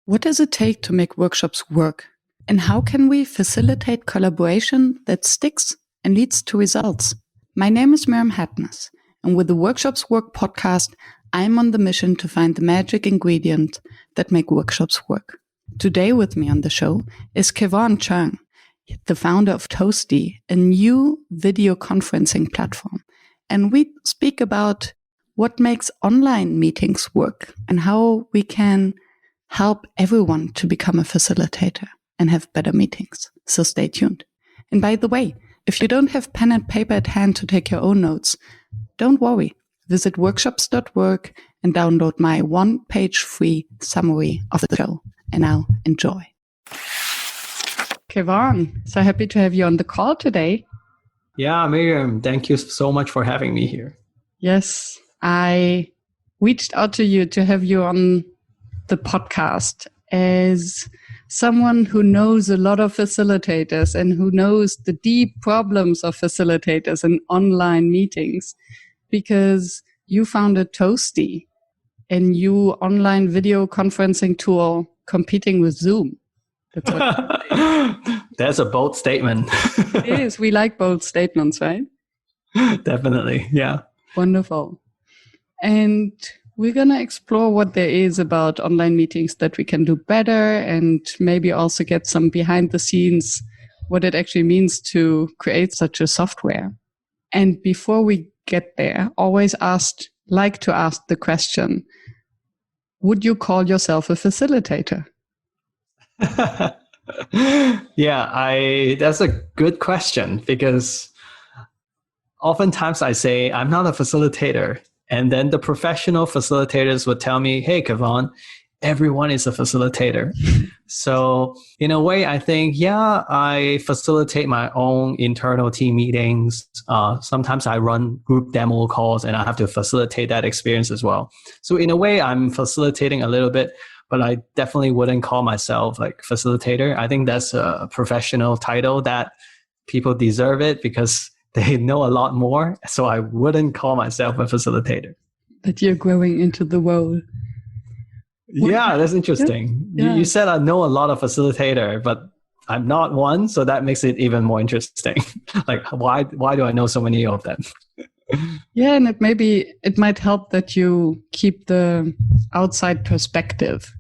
What does it take to make workshops work? And how can we facilitate collaboration that sticks and leads to results? My name is Miriam Hatness, and with the Workshops Work podcast, I'm on the mission to find the magic ingredient that make workshops work. Today with me on the show is Kevon Cheung, the founder of Toasty, a new video conferencing platform. And we speak about what makes online meetings work and how we can help everyone to become a facilitator and have better meetings. So stay tuned. And by the way, if you don't have pen and paper at hand to take your own notes, don't worry. Visit workshops.work and download my one-page free summary of the show. And now enjoy. Kevon, so happy to have you on the call today. Yeah, Miriam, thank you so much for having me here. Yes, I reached out to you to have you on the podcast as someone who knows a lot of facilitators and who knows the deep problems of facilitators in online meetings, because you founded Toasty, a new online video conferencing tool competing with Zoom. That's what That's a bold statement. It is. We like bold statements, right? Definitely. Yeah. Wonderful. And we're going to explore what there is about online meetings that we can do better, and maybe also get some behind the scenes, what it actually means to create such a software. And before we get there, always like to ask the question, would you call yourself a facilitator? Yeah, that's a good question, because oftentimes I say I'm not a facilitator. And then the professional facilitators would tell me, hey, Kevon, everyone is a facilitator. So in a way, I think, I facilitate my own internal team meetings. Sometimes I run group demo calls and I have to facilitate that experience as well. So in a way, I'm facilitating a little bit, but I definitely wouldn't call myself like facilitator. I think that's a professional title that people deserve it because they know a lot more. So I wouldn't call myself a facilitator. That you're growing into the role. Yeah, that's interesting. Yeah. You said I know a lot of facilitator, but I'm not one. So that makes it even more interesting. Like, why do I know so many of them? Yeah, and it might help that you keep the outside perspective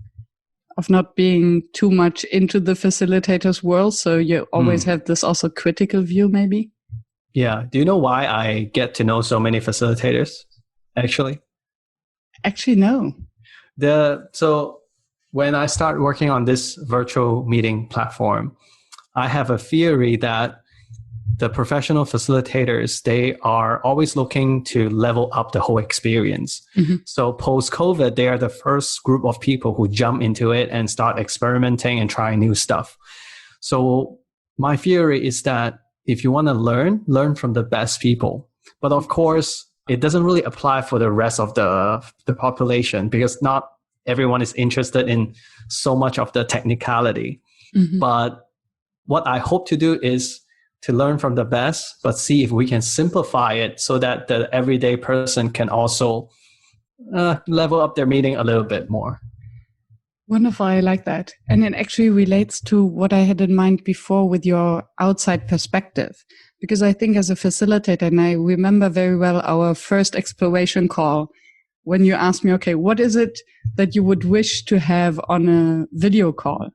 of not being too much into the facilitator's world. So you always have this also critical view, maybe. Yeah. Do you know why I get to know so many facilitators, actually? Actually, no. So when I start working on this virtual meeting platform, I have a theory that the professional facilitators, they are always looking to level up the whole experience. Mm-hmm. So post-COVID, they are the first group of people who jump into it and start experimenting and trying new stuff. So my theory is that if you want to learn from the best people. But of course, it doesn't really apply for the rest of the population, because not everyone is interested in so much of the technicality. Mm-hmm. But what I hope to do is to learn from the best, but see if we can simplify it so that the everyday person can also level up their meeting a little bit more. Wonderful. I like that. And it actually relates to what I had in mind before with your outside perspective. Because I think as a facilitator, and I remember very well our first exploration call, when you asked me, okay, what is it that you would wish to have on a video call?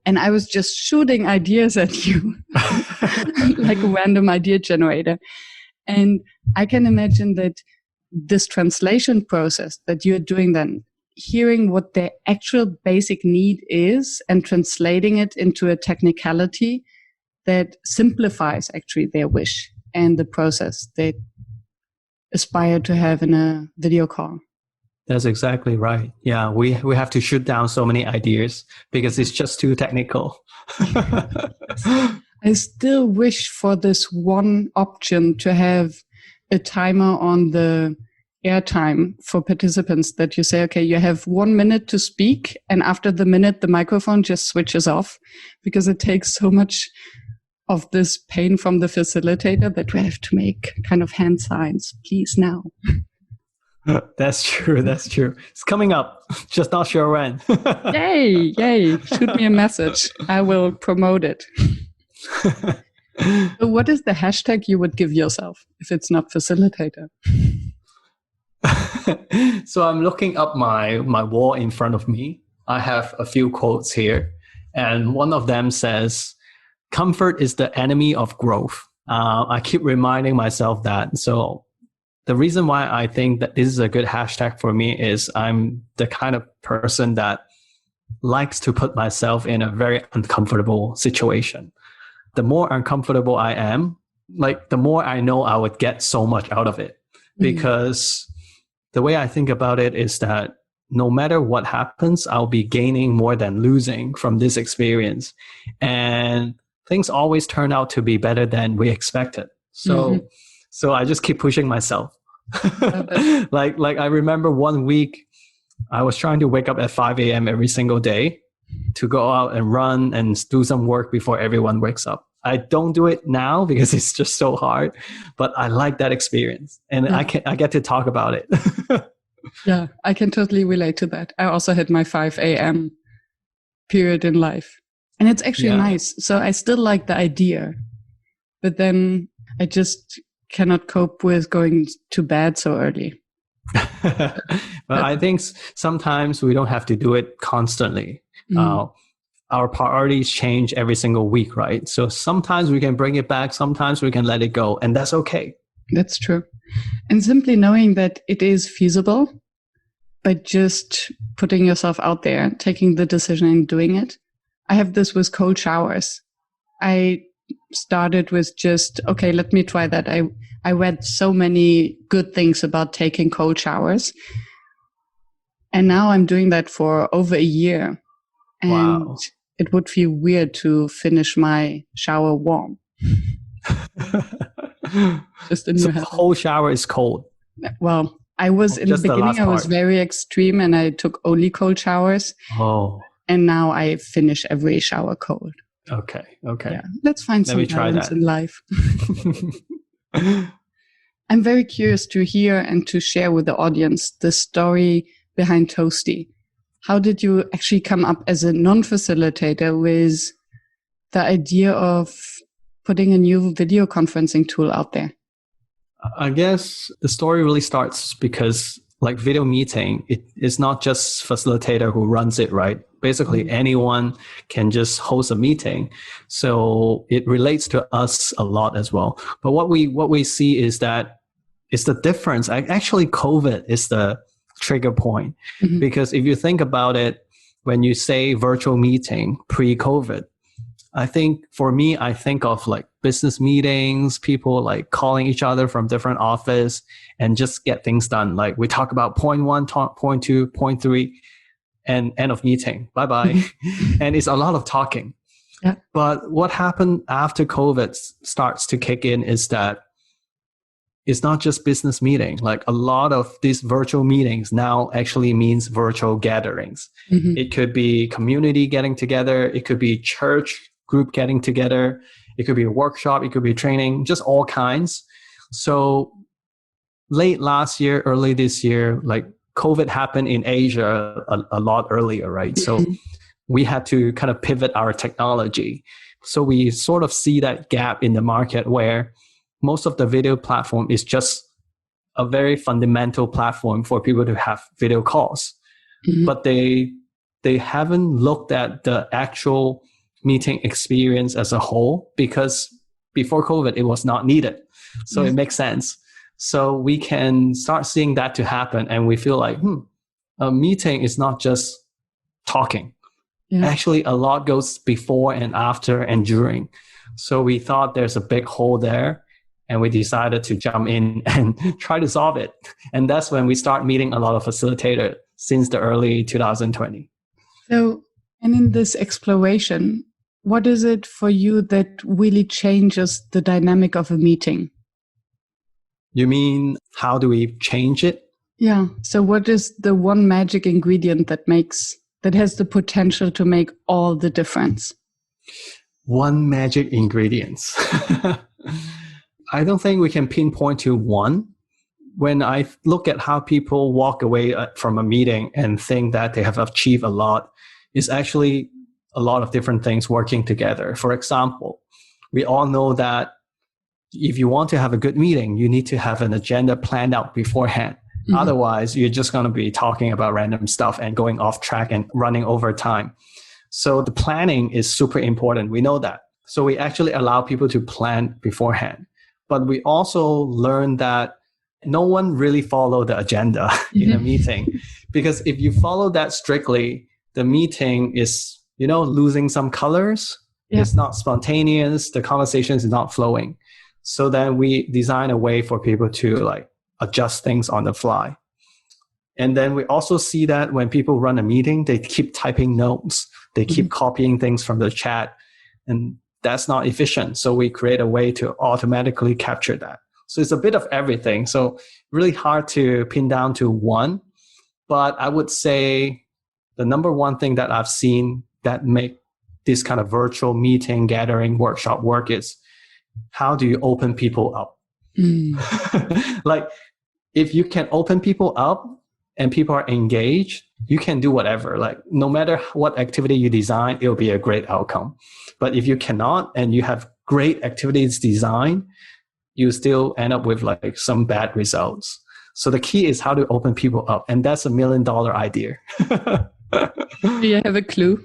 And I was just shooting ideas at you, like a random idea generator. And I can imagine that this translation process that you're doing then, hearing what their actual basic need is and translating it into a technicality that simplifies actually their wish and the process they aspire to have in a video call. That's exactly right. Yeah, we have to shoot down so many ideas because it's just too technical. I still wish for this one option to have a timer on the airtime for participants that you say, okay, you have 1 minute to speak, and after the minute, the microphone just switches off, because it takes so much of this pain from the facilitator that we have to make kind of hand signs, please now. That's true. That's true. It's coming up. Just not sure when. Yay, yay. Shoot me a message. I will promote it. So what is the hashtag you would give yourself if it's not facilitator? So I'm looking up my wall in front of me. I have a few quotes here. And one of them says, "Comfort is the enemy of growth." I keep reminding myself that. So the reason why I think that this is a good hashtag for me is I'm the kind of person that likes to put myself in a very uncomfortable situation. The more uncomfortable I am, like the more I know I would get so much out of it. Because the way I think about it is that no matter what happens, I'll be gaining more than losing from this experience. And things always turn out to be better than we expected. So I just keep pushing myself. like I remember one week I was trying to wake up at 5 a.m. every single day to go out and run and do some work before everyone wakes up. I don't do it now because it's just so hard, but I like that experience, and I get to talk about it. Yeah, I can totally relate to that. I also had my 5 a.m. period in life, and it's actually nice. So I still like the idea, but then I just cannot cope with going to bed so early. But I think sometimes we don't have to do it constantly. Our priorities change every single week, right? So sometimes we can bring it back, sometimes we can let it go, and that's okay. That's true. And simply knowing that it is feasible, but just putting yourself out there, taking the decision and doing it. I have this with cold showers. I started with just, okay, let me try that. I read so many good things about taking cold showers. And now I'm doing that for over a year. And wow. It would feel weird to finish my shower warm. Just in so the whole shower is cold. Well, I was in the beginning, I was very extreme and I took only cold showers. Oh. And now I finish every shower cold. Okay. Yeah. Let's find some balance in life. I'm very curious to hear and to share with the audience the story behind Toasty. How did you actually come up as a non-facilitator with the idea of putting a new video conferencing tool out there? I guess the story really starts because like video meeting, it is not just facilitator who runs it, right? Basically anyone can just host a meeting. So it relates to us a lot as well. But what we see is that it's the difference. Actually, COVID is the trigger point. Because if you think about it, when you say virtual meeting pre-COVID, I think for me, I think of like business meetings, people like calling each other from different office and just get things done. Like we talk about point 1, point 2, point 3, and end of meeting. Bye-bye. And it's a lot of talking. Yeah. But what happened after COVID starts to kick in is that it's not just business meeting. Like a lot of these virtual meetings now actually means virtual gatherings. It could be community getting together. It could be church group getting together. It could be a workshop. It could be training, just all kinds. So late last year, early this year, like COVID happened in Asia a lot earlier, right? So we had to kind of pivot our technology. So we sort of see that gap in the market where most of the video platform is just a very fundamental platform for people to have video calls. But they haven't looked at the actual meeting experience as a whole, because before COVID, it was not needed. So it makes sense. So we can start seeing that to happen. And we feel like, a meeting is not just talking. Actually, a lot goes before and after and during. So we thought there's a big hole there. And we decided to jump in and try to solve it. And that's when we start meeting a lot of facilitators since the early 2020. So, and in this exploration, what is it for you that really changes the dynamic of a meeting? You mean, how do we change it? Yeah. So what is the one magic ingredient that has the potential to make all the difference? One magic ingredient. I don't think we can pinpoint to one, when I look at how people walk away from a meeting and think that they have achieved a lot, it's actually a lot of different things working together. For example, we all know that if you want to have a good meeting, you need to have an agenda planned out beforehand. Mm-hmm. Otherwise, you're just going to be talking about random stuff and going off track and running over time. So the planning is super important. We know that. So we actually allow people to plan beforehand. But we also learn that no one really follow the agenda in a meeting, because if you follow that strictly, the meeting is, losing some colors. Yeah. It's not spontaneous. The conversation is not flowing. So then we design a way for people to adjust things on the fly. And then we also see that when people run a meeting, they keep typing notes. They keep copying things from the chat, and that's not efficient. So we create a way to automatically capture that. So it's a bit of everything. So really hard to pin down to one. But I would say the number one thing that I've seen that make this kind of virtual meeting, gathering, workshop work is, how do you open people up? If you can open people up and people are engaged, you can do whatever. No matter what activity you design, it'll be a great outcome. But if you cannot and you have great activities designed, you still end up with some bad results. So the key is how to open people up. And that's $1 million idea. Do you have a clue?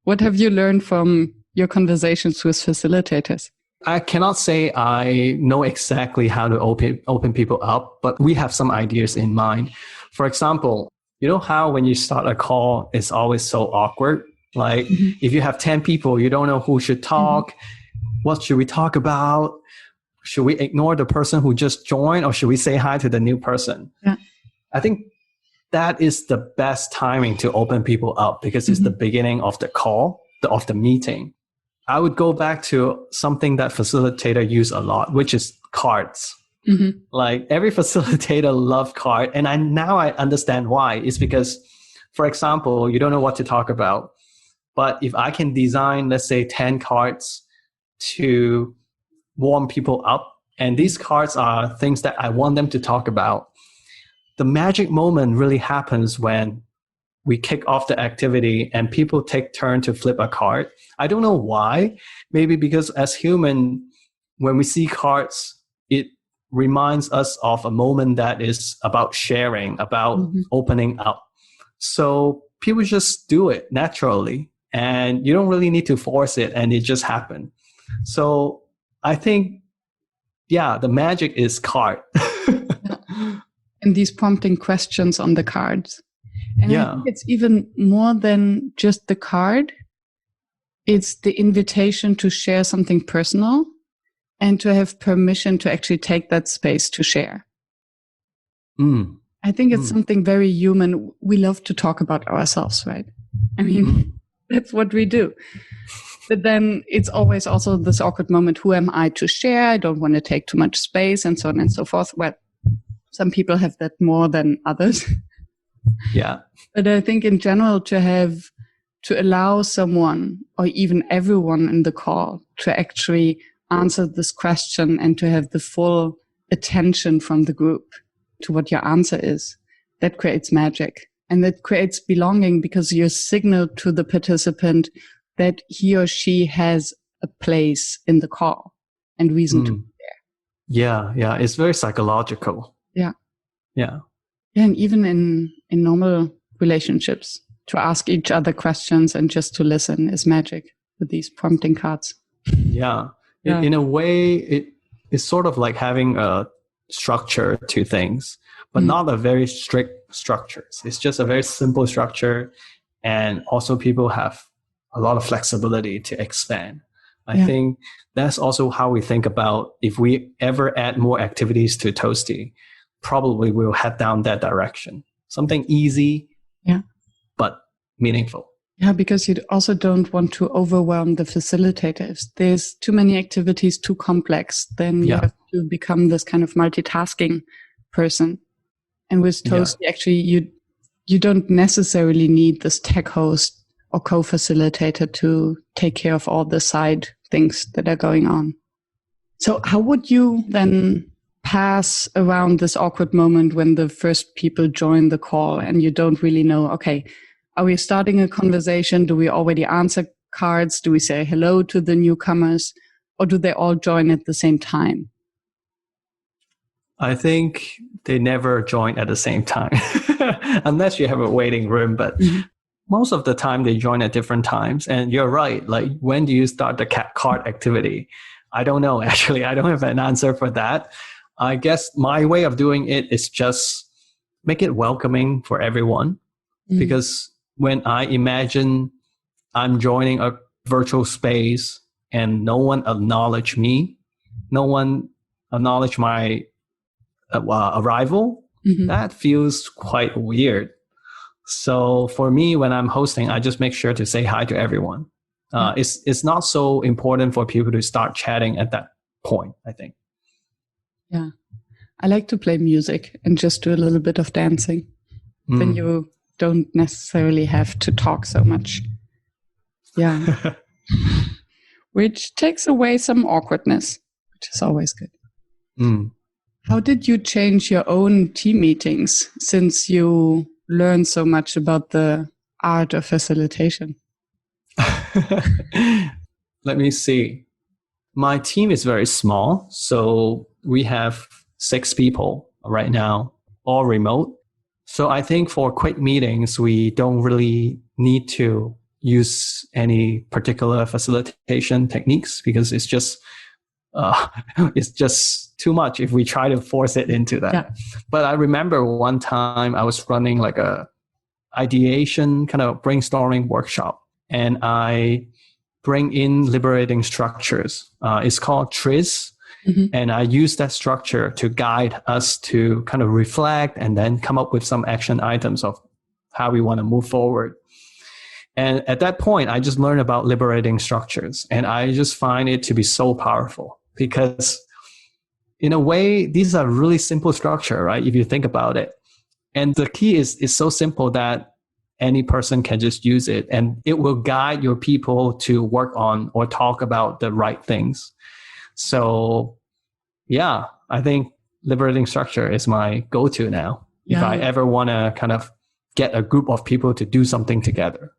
What have you learned from your conversations with facilitators? I cannot say I know exactly how to open people up, but we have some ideas in mind. For example, you know how when you start a call, it's always so awkward? If you have 10 people, you don't know who should talk. What should we talk about? Should we ignore the person who just joined, or should we say hi to the new person? Yeah. I think that is the best timing to open people up, because it's the beginning of the call, of the meeting. I would go back to something that facilitator use a lot, which is cards. Every facilitator loves cards. And now I understand why. It's because, for example, you don't know what to talk about. But if I can design, let's say, 10 cards to warm people up, and these cards are things that I want them to talk about, the magic moment really happens when we kick off the activity and people take turn to flip a card. I don't know why. Maybe because as human, when we see cards, it reminds us of a moment that is about sharing, about opening up. So people just do it naturally, and you don't really need to force it, and it just happened. So I think, the magic is card. And these prompting questions on the cards. And I think it's even more than just the card. It's the invitation to share something personal and to have permission to actually take that space to share. I think it's something very human. We love to talk about ourselves, right? I mean, that's what we do. But then it's always also this awkward moment. Who am I to share? I don't want to take too much space, and so on and so forth. Well, some people have that more than others. Yeah. But I think in general, to allow someone or even everyone in the call to actually answer this question and to have the full attention from the group to what your answer is, that creates magic. And that creates belonging, because you signal to the participant that he or she has a place in the call and reason to be there. Yeah. It's very psychological. Yeah. And even in normal relationships, to ask each other questions and just to listen is magic with these prompting cards. Yeah. In a way, it's sort of like having a structure to things, but not a very strict structure. It's just a very simple structure. And also people have a lot of flexibility to expand. I think that's also how we think about, if we ever add more activities to Toasty, probably we'll head down that direction. Something easy, but meaningful. Yeah, because you also don't want to overwhelm the facilitator. If there's too many activities, too complex, then you have to become this kind of multitasking person. And with Toasty, actually, you don't necessarily need this tech host or co-facilitator to take care of all the side things that are going on. So how would you then pass around this awkward moment when the first people join the call and you don't really know, okay, are we starting a conversation? Do we already answer cards? Do we say hello to the newcomers? Or do they all join at the same time? I think they never join at the same time, unless you have a waiting room. But most of the time they join at different times. And you're right. Like, when do you start the card activity? I don't know. Actually, I don't have an answer for that. I guess my way of doing it is just make it welcoming for everyone. Because when I imagine I'm joining a virtual space and no one acknowledge me, no one acknowledge my arrival, that feels quite weird. So for me, when I'm hosting, I just make sure to say hi to everyone. It's not so important for people to start chatting at that point, I think. Yeah. I like to play music and just do a little bit of dancing. Then you don't necessarily have to talk so much. Yeah. Which takes away some awkwardness, which is always good. How did you change your own team meetings since you learned so much about the art of facilitation? Let me see. My team is very small. So we have 6 people right now, all remote. So I think for quick meetings, we don't really need to use any particular facilitation techniques because it's just too much if we try to force it into that. Yeah. But I remember one time I was running like a ideation kind of brainstorming workshop, and I bring in liberating structures. It's called TRIZ. And I use that structure to guide us to kind of reflect and then come up with some action items of how we want to move forward. And at that point, I just learned about liberating structures. And I just find it to be so powerful because in a way, these are really simple structure, right? If you think about it. And the key is so simple that any person can just use it and it will guide your people to work on or talk about the right things. So yeah, I think liberating structure is my go-to now. Yeah. If I ever want to kind of get a group of people to do something together.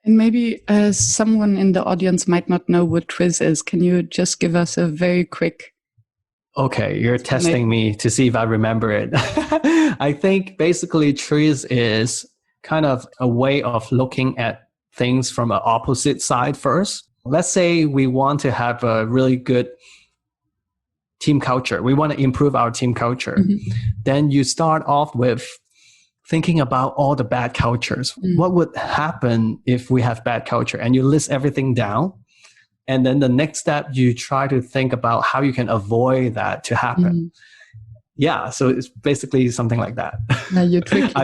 And maybe someone in the audience might not know what TRIZ is. Can you just give us a very quick... Okay, you're testing me to see if I remember it. I think basically TRIZ is kind of a way of looking at things from an opposite side first. Let's say we want to have a really good team culture. We want to improve our team culture. Then you start off with thinking about all the bad cultures. What would happen if we have bad culture? And you list everything down. And then the next step, you try to think about how you can avoid that to happen. Yeah, so it's basically something like that. Now you're tricky. I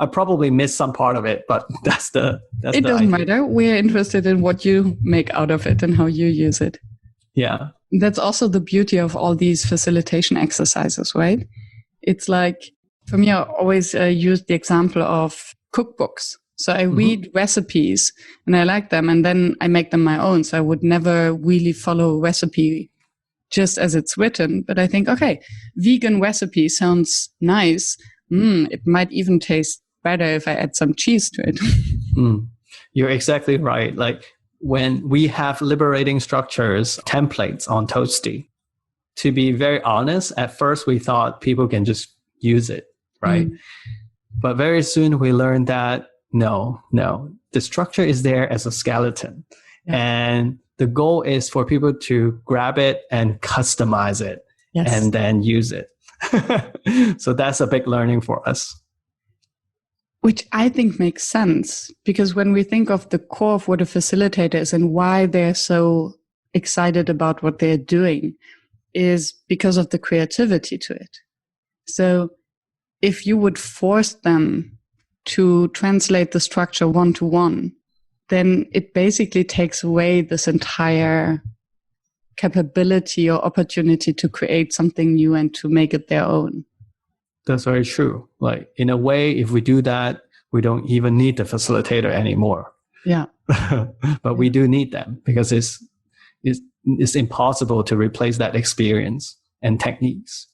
probably missed some part of it, but that's the It doesn't matter. We're interested in what you make out of it and how you use it. Yeah. That's also the beauty of all these facilitation exercises, right? It's like, for me, I always use the example of cookbooks. So I read recipes and I like them and then I make them my own. So I would never really follow a recipe just as it's written. But I think, okay, vegan recipe sounds nice. It might even taste better if I add some cheese to it. You're exactly right. Like when we have liberating structures, templates on Toasty, to be very honest, at first we thought people can just use it, right? But very soon we learned that no, the structure is there as a skeleton. And the goal is for people to grab it and customize it and then use it. So that's a big learning for us. Which I think makes sense because when we think of the core of what a facilitator is and why they're so excited about what they're doing is because of the creativity to it. So if you would force them to translate the structure one-to-one, then it basically takes away this entire capability or opportunity to create something new and to make it their own. That's very true. Like in a way, if we do that, we don't even need the facilitator anymore. Yeah. But we do need them because it's impossible to replace that experience and techniques.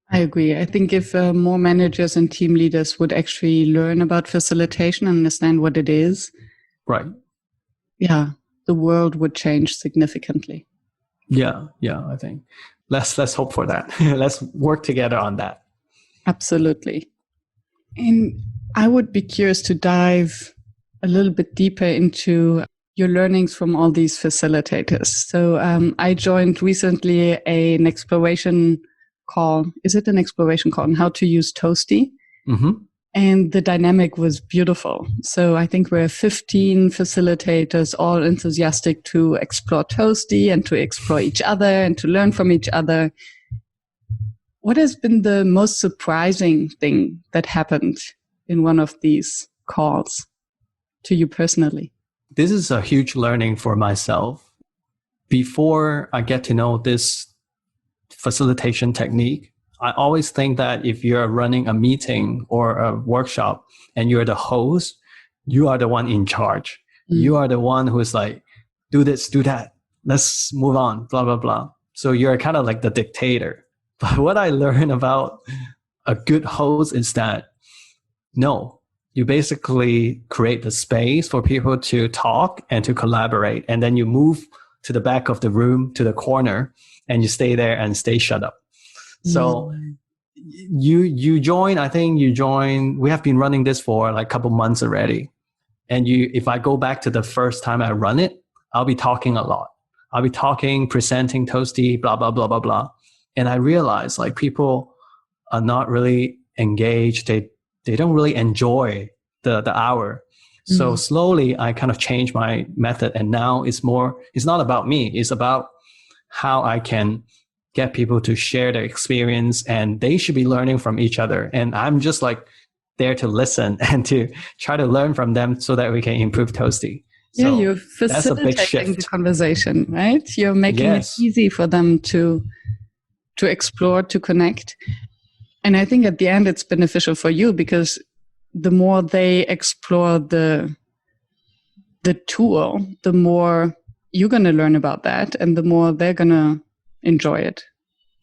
I agree. I think if more managers and team leaders would actually learn about facilitation and understand what it is, right? Yeah, the world would change significantly. Yeah, I think let's hope for that. Let's work together on that. Absolutely. And I would be curious to dive a little bit deeper into your learnings from all these facilitators. So I joined recently an exploration call. Is it an exploration call on how to use Toasty? Mm-hmm. And the dynamic was beautiful. So I think we're 15 facilitators, all enthusiastic to explore Toasty and to explore each other and to learn from each other. What has been the most surprising thing that happened in one of these calls to you personally? This is a huge learning for myself. Before I get to know this facilitation technique, I always think that if you're running a meeting or a workshop and you're the host, you are the one in charge. You are the one who's like, do this, do that. Let's move on, blah, blah, blah. So you're kind of like the dictator. But what I learned about a good host is that, no, you basically create the space for people to talk and to collaborate. And then you move to the back of the room, to the corner, and you stay there and stay shut up. So you join, we have been running this for like a couple months already. And if I go back to the first time I run it, I'll be talking a lot. I'll be talking, presenting Toasty, blah, blah, blah, blah, blah. And I realized like people are not really engaged. They don't really enjoy the hour. So slowly I kind of changed my method. And now it's not about me. It's about how I can get people to share their experience, and they should be learning from each other. And I'm just like there to listen and to try to learn from them so that we can improve Toasty. So you're facilitating the conversation, right? You're making it easy for them to explore, to connect. And I think at the end it's beneficial for you because the more they explore the tool, the more you're going to learn about that and the more they're going to enjoy it.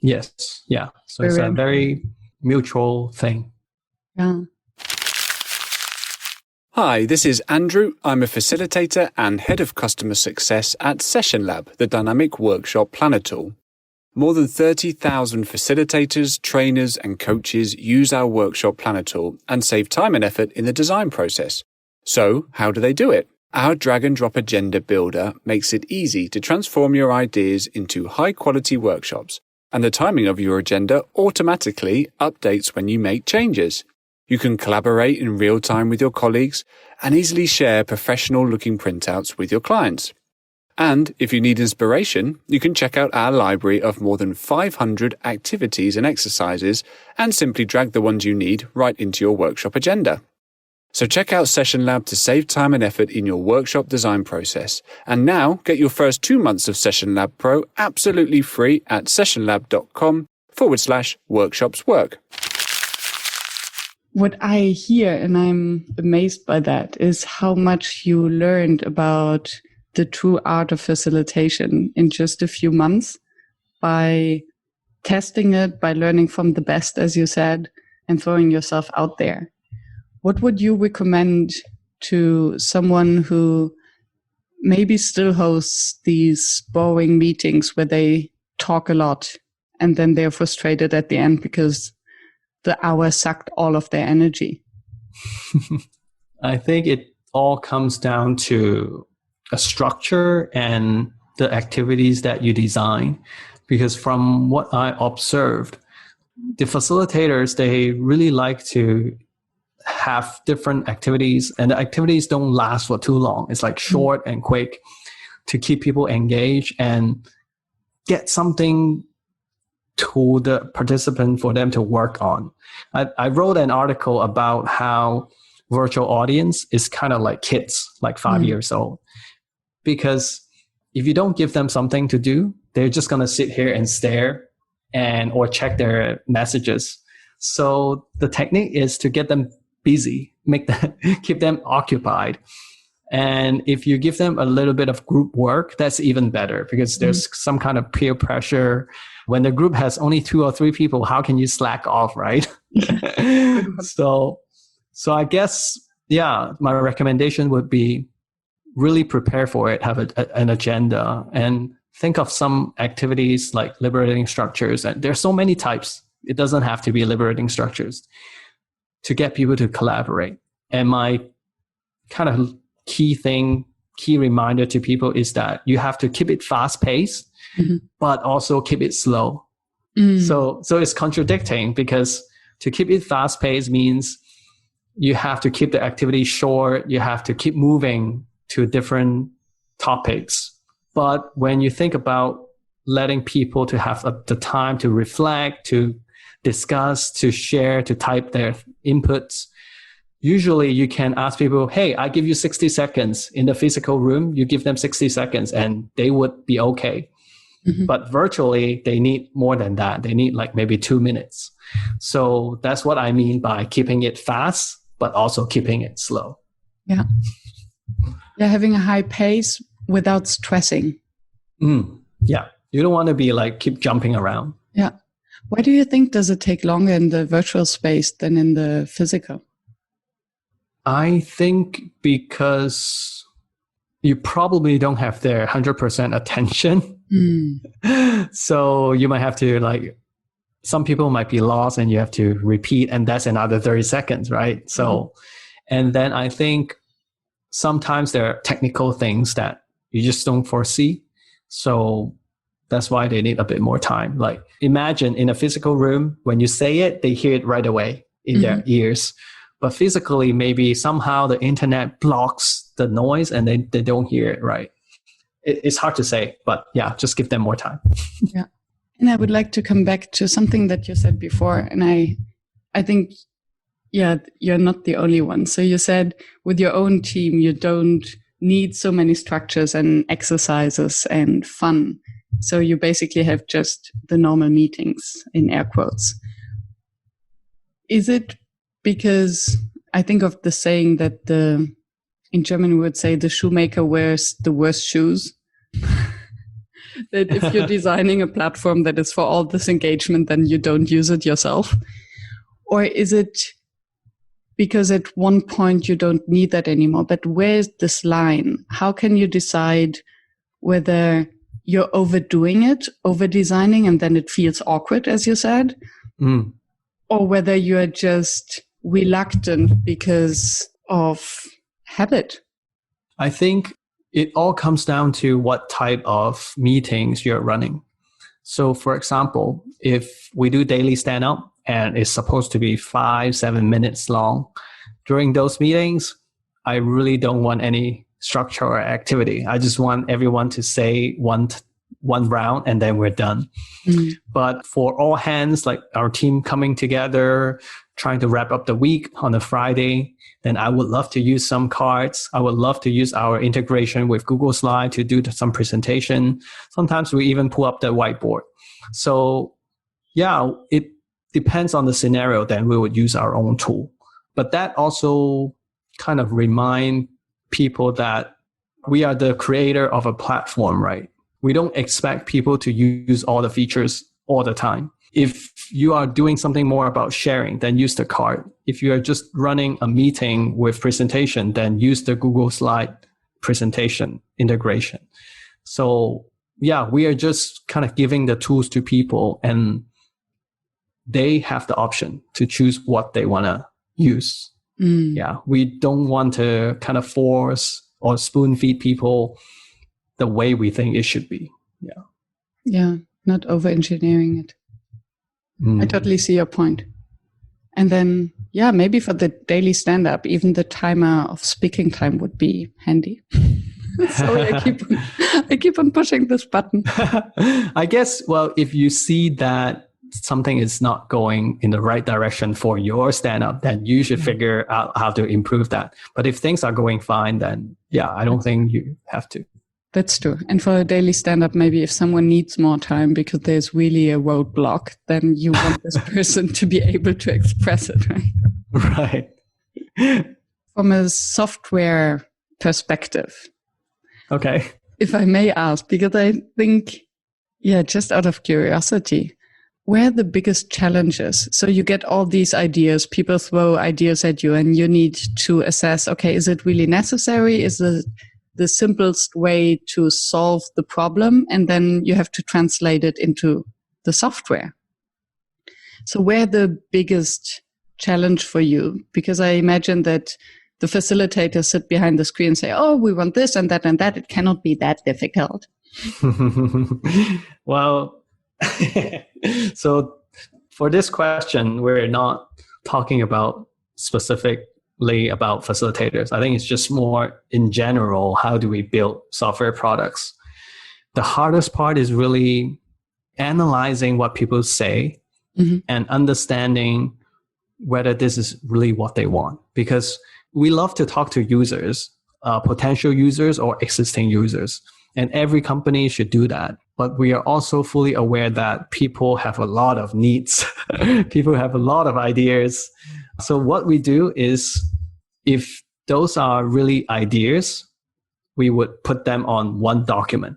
Yes. Yeah. So it's a very mutual thing. Yeah. Hi, this is Andrew. I'm a facilitator and head of customer success at Session Lab, the dynamic workshop planner tool. More than 30,000 facilitators, trainers, and coaches use our workshop planner tool and save time and effort in the design process. So, how do they do it? Our drag-and-drop agenda builder makes it easy to transform your ideas into high-quality workshops, and the timing of your agenda automatically updates when you make changes. You can collaborate in real time with your colleagues and easily share professional-looking printouts with your clients. And if you need inspiration, you can check out our library of more than 500 activities and exercises and simply drag the ones you need right into your workshop agenda. So check out Session Lab to save time and effort in your workshop design process. And now get your first 2 months of Session Lab Pro absolutely free at sessionlab.com/workshopswork. What I hear, and I'm amazed by that, is how much you learned about the true art of facilitation in just a few months by testing it, by learning from the best, as you said, and throwing yourself out there. What would you recommend to someone who maybe still hosts these boring meetings where they talk a lot and then they're frustrated at the end because the hour sucked all of their energy? I think it all comes down to a structure and the activities that you design. Because from what I observed, the facilitators, they really like to have different activities, and the activities don't last for too long. It's like short and quick to keep people engaged and get something to the participant for them to work on. I wrote an article about how virtual audience is kind of like kids, like 5 years old. Because if you don't give them something to do, they're just going to sit here and stare or check their messages. So the technique is to get them busy, keep them occupied. And if you give them a little bit of group work, that's even better because there's some kind of peer pressure. When the group has only 2 or 3 people, how can you slack off, right? So I guess, my recommendation would be really prepare for it, have an agenda, and think of some activities like liberating structures. And there's so many types. It doesn't have to be liberating structures to get people to collaborate. And my kind of key reminder to people is that you have to keep it fast paced, but also keep it slow. So it's contradicting because to keep it fast paced means you have to keep the activity short. You have to keep moving to different topics. But when you think about letting people to have the time to reflect, to discuss, to share, to type their inputs, usually you can ask people, hey, I give you 60 seconds in the physical room. You give them 60 seconds and they would be okay. But virtually, they need more than that. They need like maybe 2 minutes. So that's what I mean by keeping it fast, but also keeping it slow. Yeah. Having a high pace without stressing. Yeah. You don't want to be like, keep jumping around. Yeah. Why do you think does it take longer in the virtual space than in the physical? I think because you probably don't have their 100% attention. So you might have to some people might be lost and you have to repeat, and that's another 30 seconds, right? So, and then I think sometimes there are technical things that you just don't foresee. So that's why they need a bit more time. Like imagine in a physical room, when you say it, they hear it right away in their ears. But physically, maybe somehow the internet blocks the noise and they don't hear it right. It's hard to say, but just give them more time. Yeah. And I would like to come back to something that you said before. And I think, you're not the only one. So you said with your own team, you don't need so many structures and exercises and fun. So you basically have just the normal meetings in air quotes. Is it because I think of the saying that in German we would say the shoemaker wears the worst shoes? That if you're designing a platform that is for all this engagement, then you don't use it yourself? Or is it because at one point you don't need that anymore? But where's this line? How can you decide whether you're overdoing it, over designing, and then it feels awkward, as you said, or whether you're just reluctant because of habit? I think it all comes down to what type of meetings you're running. So for example, if we do daily stand-up and it's supposed to be 5-7 minutes long, during those meetings, I really don't want any structure or activity. I just want everyone to say one round and then we're done. But for all hands, like our team coming together, trying to wrap up the week on a Friday, then I would love to use some cards. I would love to use our integration with Google Slide to do some presentation. Sometimes we even pull up the whiteboard. So it depends on the scenario, then we would use our own tool. But that also kind of remind people that we are the creator of a platform, right? We don't expect people to use all the features all the time. If you are doing something more about sharing, then use the card. If you are just running a meeting with presentation, then use the Google Slide presentation integration. So we are just kind of giving the tools to people and they have the option to choose what they want to use. We don't want to kind of force or spoon feed people the way we think it should be. Not over engineering it. I totally see your point. And then, maybe for the daily stand-up, even the timer of speaking time would be handy. Sorry, I keep on pushing this button. I guess, if you see that something is not going in the right direction for your stand-up, then you should figure out how to improve that. But if things are going fine, then I don't think you have to. That's true. And for a daily stand-up, maybe if someone needs more time because there's really a roadblock, then you want this person to be able to express it, right? Right. From a software perspective. Okay. If I may ask, because I think, just out of curiosity, where are the biggest challenges? So you get all these ideas, people throw ideas at you, and you need to assess, okay, is it really necessary? Is it the simplest way to solve the problem? And then you have to translate it into the software. So where the biggest challenge for you? Because I imagine that the facilitators sit behind the screen and say, oh, we want this and that and that. It cannot be that difficult. Well, so for this question, we're not talking about specifically about facilitators. I think it's just more in general, how do we build software products? The hardest part is really analyzing what people say and understanding whether this is really what they want. Because we love to talk to users, potential users or existing users. And every company should do that. But we are also fully aware that people have a lot of needs. People have a lot of ideas. So what we do is, if those are really ideas, we would put them on one document.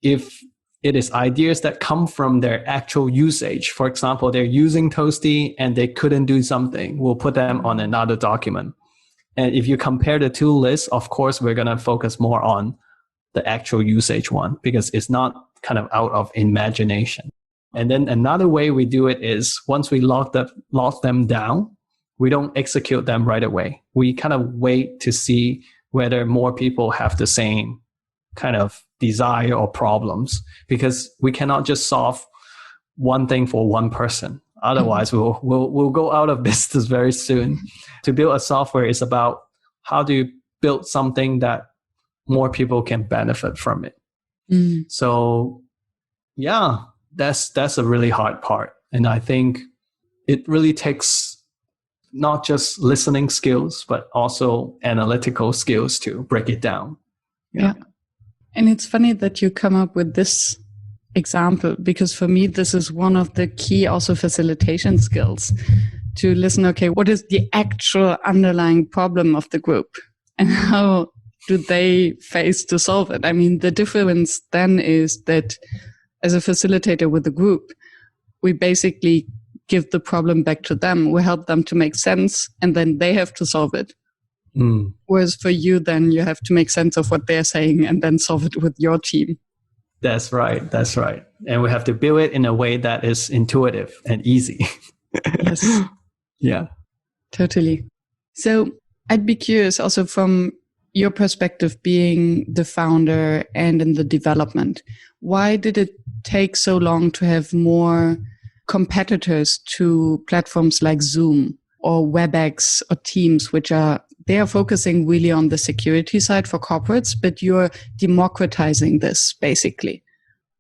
If it is ideas that come from their actual usage, for example, they're using Toasty and they couldn't do something, we'll put them on another document. And if you compare the two lists, of course, we're going to focus more on the actual usage one, because it's not kind of out of imagination. And then another way we do it is, once we lock them down, we don't execute them right away. We kind of wait to see whether more people have the same kind of desire or problems, because we cannot just solve one thing for one person. Otherwise, we'll go out of business very soon. To build a software is about how do you build something that more people can benefit from it. So that's a really hard part. And I think it really takes not just listening skills, but also analytical skills to break it down. Yeah. And it's funny that you come up with this example, because for me, this is one of the key also facilitation skills, to listen, okay, what is the actual underlying problem of the group and how do they face to solve it? I mean, the difference then is that as a facilitator with a group, we basically give the problem back to them. We help them to make sense, and then they have to solve it. Whereas for you, then you have to make sense of what they're saying and then solve it with your team. That's right. That's right. And we have to build it in a way that is intuitive and easy. Yes. Yeah. Totally. So I'd be curious also from your perspective, being the founder and in the development, why did it take so long to have more competitors to platforms like Zoom or WebEx or Teams, they are focusing really on the security side for corporates, but you're democratizing this basically.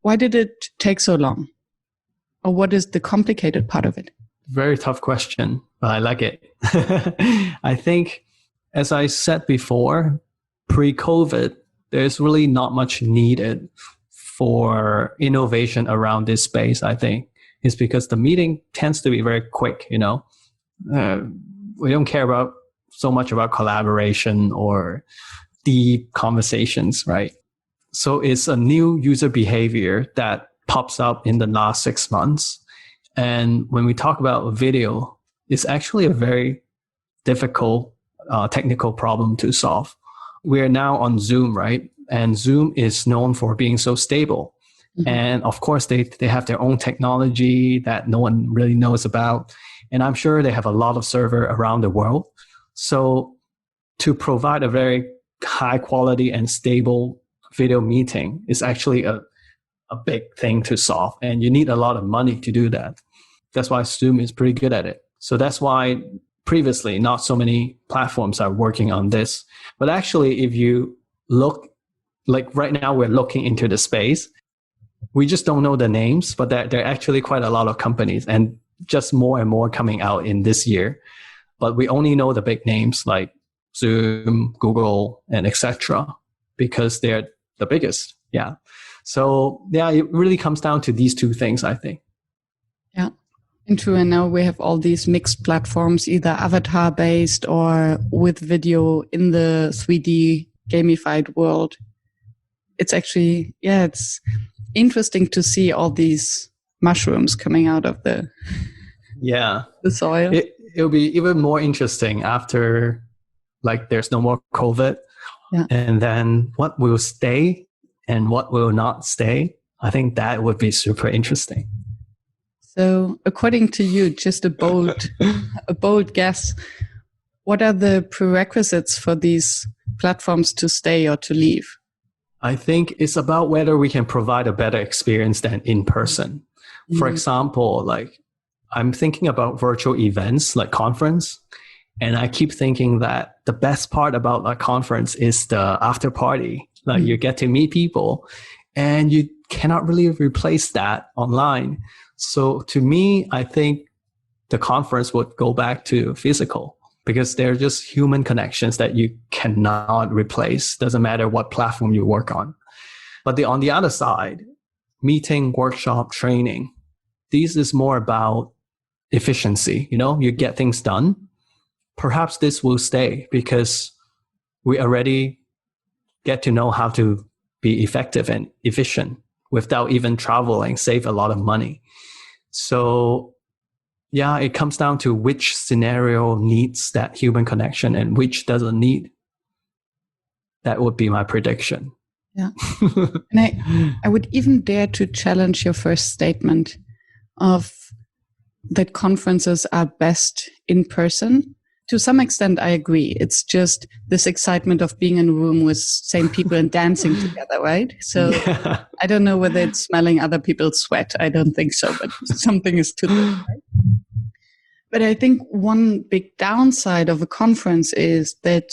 Why did it take so long? Or what is the complicated part of it? Very tough question, but I like it. I think, as I said before, pre-COVID, there's really not much needed for innovation around this space, I think. It's because the meeting tends to be very quick, we don't care so much about collaboration or deep conversations, right? So it's a new user behavior that pops up in the last 6 months. And when we talk about video, it's actually a very difficult technical problem to solve. We're now on Zoom, right? And Zoom is known for being so stable. And of course, they have their own technology that no one really knows about. And I'm sure they have a lot of server around the world. So to provide a very high quality and stable video meeting is actually a big thing to solve. And you need a lot of money to do that. That's why Zoom is pretty good at it. So that's why previously not so many platforms are working on this. But actually, if you look, like right now we're looking into the space, we just don't know the names, but there are actually quite a lot of companies and just more and more coming out in this year. But we only know the big names like Zoom, Google, and etc. because they're the biggest. Yeah. So yeah, it really comes down to these two things, I think. Yeah. And true. And now we have all these mixed platforms, either avatar based or with video in the 3D gamified world. It's actually, it's interesting to see all these mushrooms coming out of the soil. It'll be even more interesting after, like, there's no more COVID. Yeah. And then what will stay and what will not stay. I think that would be super interesting. So according to you, just a bold guess, what are the prerequisites for these platforms to stay or to leave? I think it's about whether we can provide a better experience than in person. Mm-hmm. For example, like I'm thinking about virtual events like conference, and I keep thinking that the best part about a conference is the after party. Like you get to meet people, and you cannot really replace that online. So to me, I think the conference would go back to physical because they're just human connections that you cannot replace. Doesn't matter what platform you work on. But on the other side, meeting, workshop, training, this is more about efficiency. You get things done. Perhaps this will stay because we already get to know how to be effective and efficient without even traveling, save a lot of money. So yeah, it comes down to which scenario needs that human connection and which doesn't need. That would be my prediction. Yeah. And I would even dare to challenge your first statement of that conferences are best in person. To some extent, I agree. It's just this excitement of being in a room with same people and dancing together, right? So yeah. I don't know whether it's smelling other people's sweat. I don't think so, but something is to that, right? But I think one big downside of a conference is that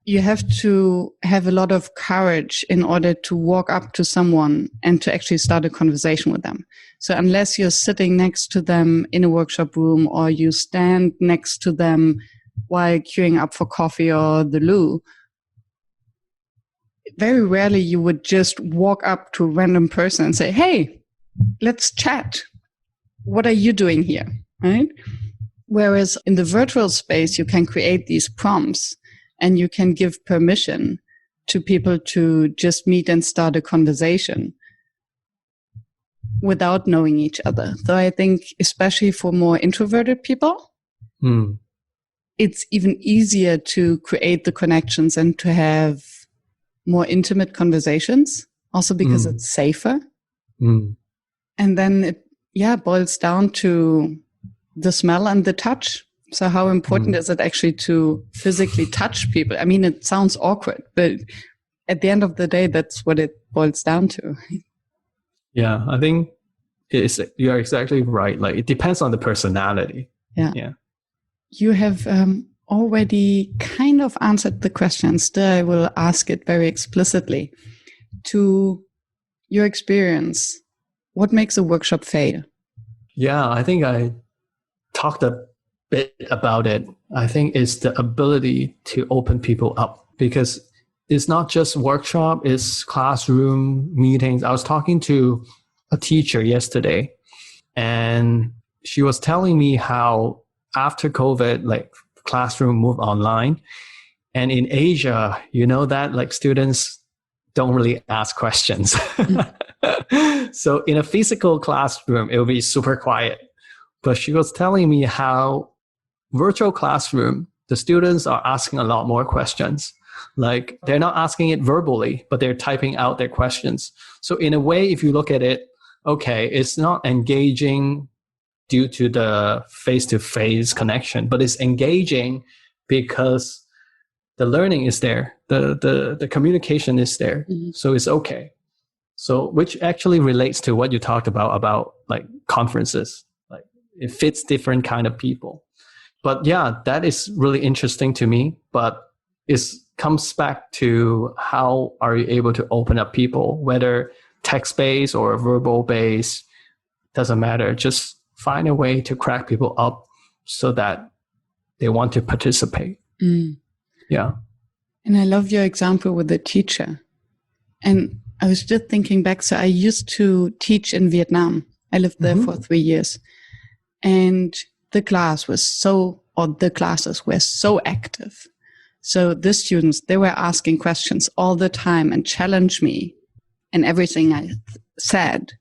you have to have a lot of courage in order to walk up to someone and to actually start a conversation with them. So unless you're sitting next to them in a workshop room or you stand next to them while queuing up for coffee or the loo, very rarely you would just walk up to a random person and say, hey, let's chat. What are you doing here? Right? Whereas in the virtual space, you can create these prompts and you can give permission to people to just meet and start a conversation without knowing each other. So I think especially for more introverted people, it's even easier to create the connections and to have more intimate conversations, also because it's safer. And then it boils down to the smell and the touch. So how important is it actually to physically touch people? I mean, it sounds awkward, but at the end of the day, that's what it boils down to. Yeah, I think you're exactly right. Like, it depends on the personality. Yeah. You have already kind of answered the question. Still, I will ask it very explicitly. To your experience, what makes a workshop fail? Yeah, I think I talked a bit about it. I think it's the ability to open people up, because it's not just workshop, it's classroom meetings. I was talking to a teacher yesterday, and she was telling me how after COVID, like, classroom moved online. And in Asia, that, like, students don't really ask questions. So in a physical classroom, it will be super quiet. But she was telling me how virtual classroom, the students are asking a lot more questions. Like, they're not asking it verbally, but they're typing out their questions. So in a way, if you look at it, okay, it's not engaging due to the face-to-face connection, but it's engaging because the learning is there, the communication is there. So it's okay. So which actually relates to what you talked about like conferences. Like, it fits different kind of people. But yeah, that is really interesting to me. But it comes back to how are you able to open up people, whether text-based or verbal-based, doesn't matter. Just find a way to crack people up so that they want to participate. Yeah. And I love your example with the teacher. And I was just thinking back. So I used to teach in Vietnam. I lived there for 3 years. And the classes were so active. So the students, they were asking questions all the time and challenged me and everything I said.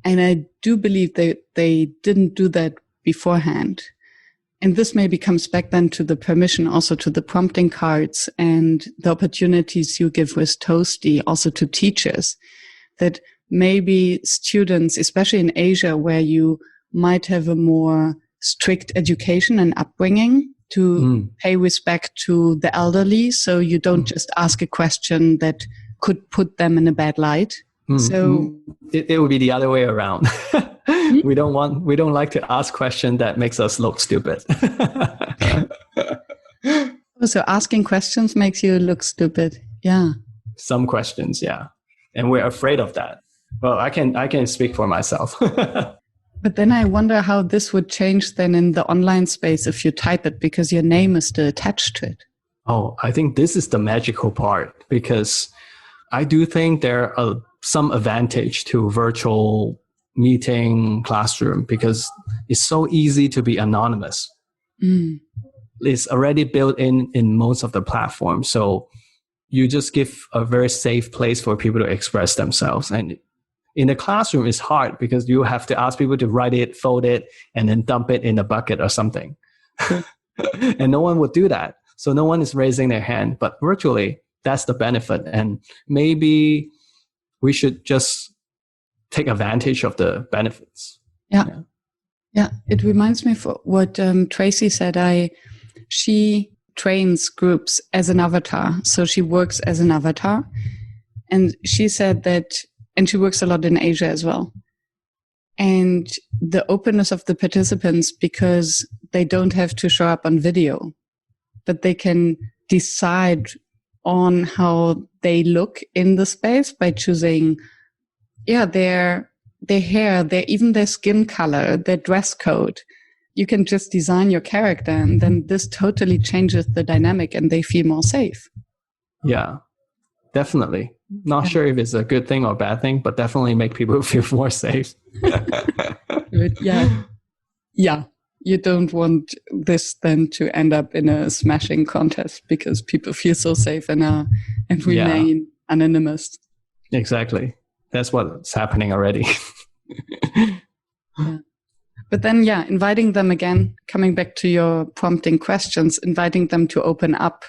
And I do believe they didn't do that beforehand. And this maybe comes back then to the permission, also to the prompting cards and the opportunities you give with Toasty, also to teachers, that maybe students, especially in Asia, where you might have a more strict education and upbringing, to pay respect to the elderly. So you don't just ask a question that could put them in a bad light. So it would be the other way around. We don't like to ask questions that makes us look stupid. So asking questions makes you look stupid. Yeah. Some questions, yeah. And we're afraid of that. Well, I can speak for myself. But then I wonder how this would change then in the online space if you type it, because your name is still attached to it. Oh, I think this is the magical part, because I do think there are some advantage to virtual meeting classroom, because it's so easy to be anonymous. It's already built in most of the platforms. So you just give a very safe place for people to express themselves. And in the classroom, it's hard because you have to ask people to write it, fold it, and then dump it in a bucket or something. And no one would do that. So no one is raising their hand. But virtually, that's the benefit. And maybe we should just take advantage of the benefits. Yeah. It reminds me of what Tracy said. She trains groups as an avatar. So she works as an avatar. And she said that, and she works a lot in Asia as well. And the openness of the participants, because they don't have to show up on video, but they can decide on how they look in the space by choosing, their hair, even their skin color, their dress code. You can just design your character, and then this totally changes the dynamic and they feel more safe. Yeah, definitely. Not sure if it's a good thing or a bad thing, but definitely make people feel more safe. Yeah. You don't want this then to end up in a smashing contest because people feel so safe and remain anonymous. Exactly. That's what's happening already. But then, inviting them again, coming back to your prompting questions, inviting them to open up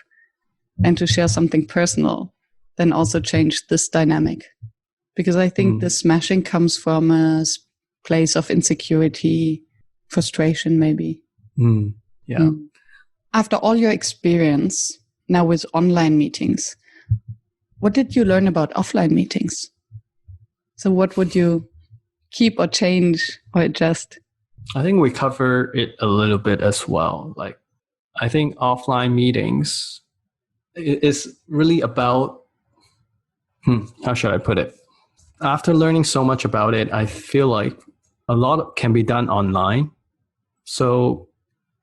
and to share something personal, then also change this dynamic. Because I think the smashing comes from a place of insecurity, frustration, maybe. After all your experience now with online meetings, what did you learn about offline meetings? So what would you keep or change or adjust? I think we cover it a little bit as well. Like, I think offline meetings is really about, how should I put it? After learning so much about it, I feel like a lot can be done online. So,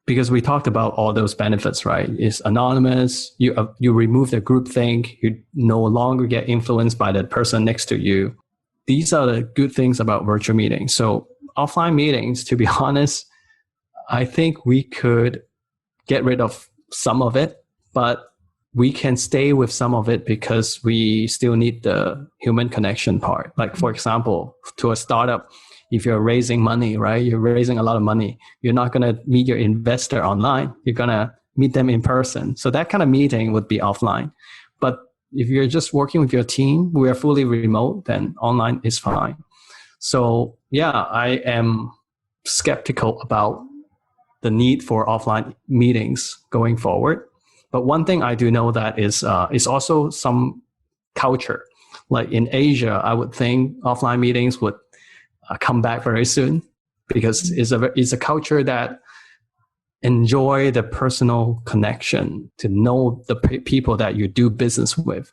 because we talked about all those benefits, right? It's anonymous. You remove the groupthink. You no longer get influenced by the person next to you. These are the good things about virtual meetings. So offline meetings, to be honest, I think we could get rid of some of it, but we can stay with some of it because we still need the human connection part. Like, for example, to a startup, if you're raising money, right? You're raising a lot of money. You're not going to meet your investor online. You're going to meet them in person. So that kind of meeting would be offline. But if you're just working with your team, we are fully remote, then online is fine. So I am skeptical about the need for offline meetings going forward. But one thing I do know that is also some culture. Like in Asia, I would think offline meetings would come back very soon because it's a culture that enjoy the personal connection, to know the people that you do business with.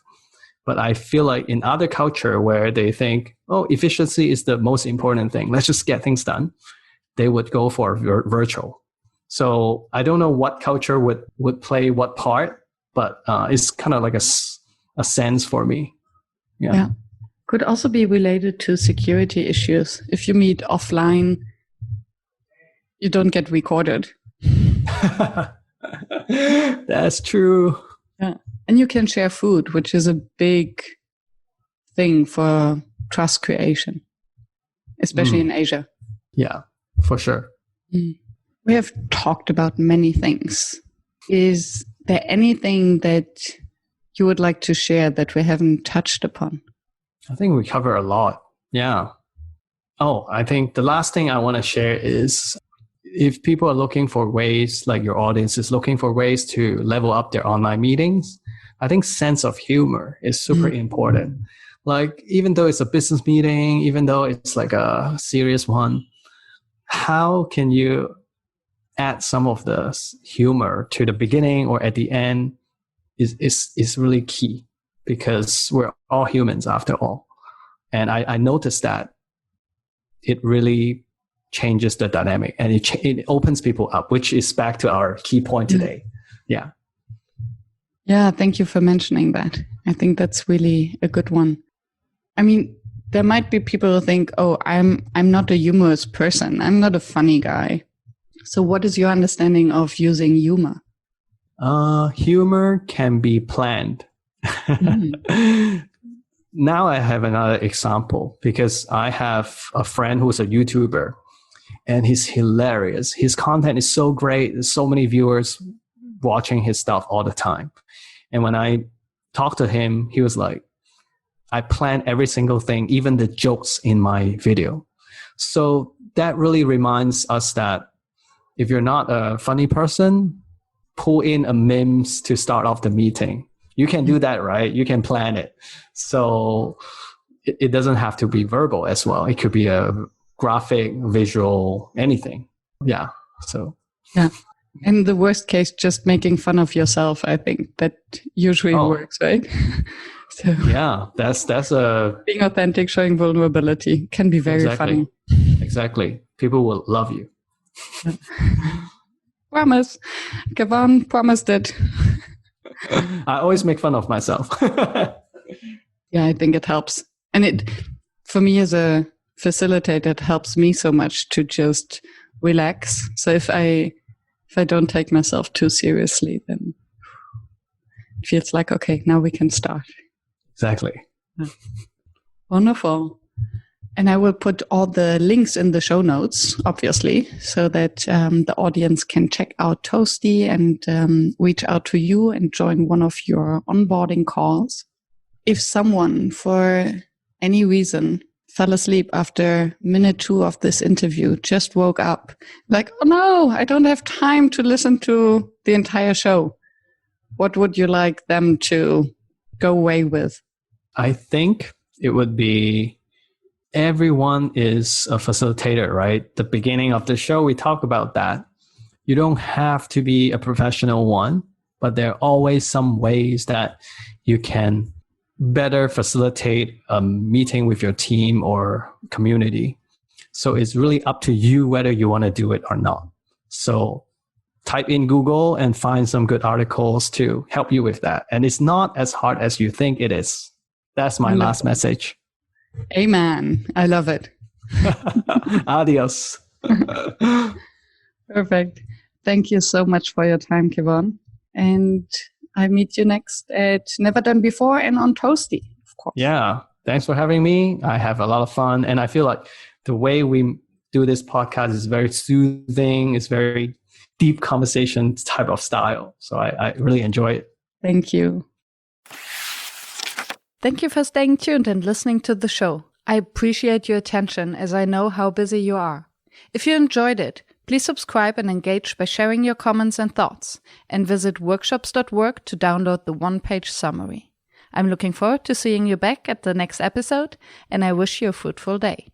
But I feel like in other culture where they think, efficiency is the most important thing, let's just get things done, they would go for virtual. So I don't know what culture would play what part, but it's kind of like a sense for me. Yeah. Could also be related to security issues. If you meet offline, you don't get recorded. That's true. Yeah. And you can share food, which is a big thing for trust creation, especially in Asia. Yeah, for sure. We have talked about many things. Is there anything that you would like to share that we haven't touched upon? I think we cover a lot. Yeah. Oh, I think the last thing I want to share is if people are looking for ways, like your audience is looking for ways to level up their online meetings, I think sense of humor is super important. Like, even though it's a business meeting, even though it's like a serious one, how can you add some of the humor to the beginning or at the end is really key, because we're all humans after all. And I noticed that it really changes the dynamic, and it opens people up, which is back to our key point today. Yeah. Yeah, thank you for mentioning that. I think that's really a good one. I mean, there might be people who think, oh, I'm not a humorous person. I'm not a funny guy. So what is your understanding of using humor? Humor can be planned. Now I have another example, because I have a friend who's a YouTuber, and he's hilarious. His content is so great. There's so many viewers watching his stuff all the time. And when I talked to him, he was like, I plan every single thing, even the jokes in my video. So that really reminds us that if you're not a funny person, pull in a memes to start off the meeting. You can do that, right? You can plan it. So it doesn't have to be verbal as well. It could be a graphic, visual, anything. Yeah. So. Yeah. In the worst case, just making fun of yourself, I think that usually works, right? So yeah, that's being authentic, showing vulnerability can be very funny. Exactly. People will love you. Promise. Kevon promised it. I always make fun of myself. Yeah, I think it helps. And it, for me as a facilitator, it helps me so much to just relax. So if I don't take myself too seriously, then it feels like, okay, now we can start. Exactly. Wonderful. And I will put all the links in the show notes, obviously, so that the audience can check out Toasty and reach out to you and join one of your onboarding calls. If someone, for any reason, fell asleep after minute 2 of this interview, just woke up, like, oh no, I don't have time to listen to the entire show, what would you like them to go away with? I think it would be, everyone is a facilitator, right? The beginning of the show, we talk about that. You don't have to be a professional one, but there are always some ways that you can better facilitate a meeting with your team or community. So it's really up to you whether you want to do it or not. So type in Google and find some good articles to help you with that. And it's not as hard as you think it is. That's my last message. Amen. I love it. Adios. Perfect. Thank you so much for your time, Kevon. And I meet you next at Never Done Before and on Toasty, of course. Yeah. Thanks for having me. I have a lot of fun. And I feel like the way we do this podcast is very soothing. It's very deep conversation type of style. So I really enjoy it. Thank you. Thank you for staying tuned and listening to the show. I appreciate your attention, as I know how busy you are. If you enjoyed it, please subscribe and engage by sharing your comments and thoughts, and visit workshops.work to download the one-page summary. I'm looking forward to seeing you back at the next episode, and I wish you a fruitful day.